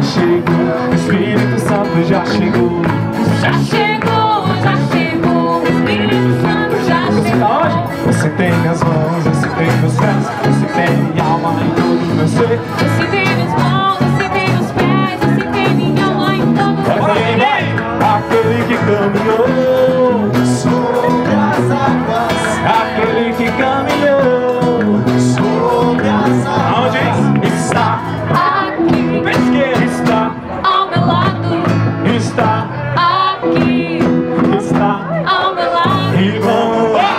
chegou, o Espírito Santo já chegou. Já chegou, já chegou, o Espírito Santo já chegou. Você tem minhas mãos, você tem meus pés, você tem minha alma em todo o meu ser. Você tem minhas mãos, você tem meus pés, você tem minha alma em todo o meu ser. Aquele que caminhou sobre as águas, aquele que caminhou sobre as águas, onde está? Aqui, Está ao meu lado. Está Aqui, está ao meu lado. e vamos lá.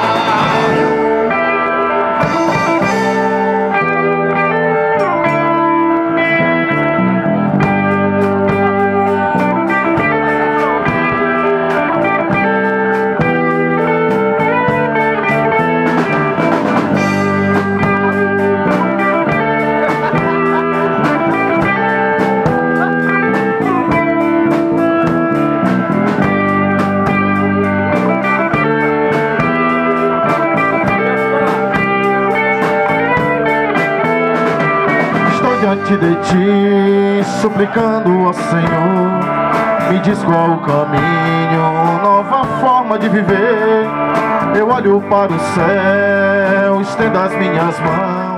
Diante de ti, suplicando ao Senhor, me diz qual o caminho, nova forma de viver. Eu olho para o céu, estendo as minhas mãos.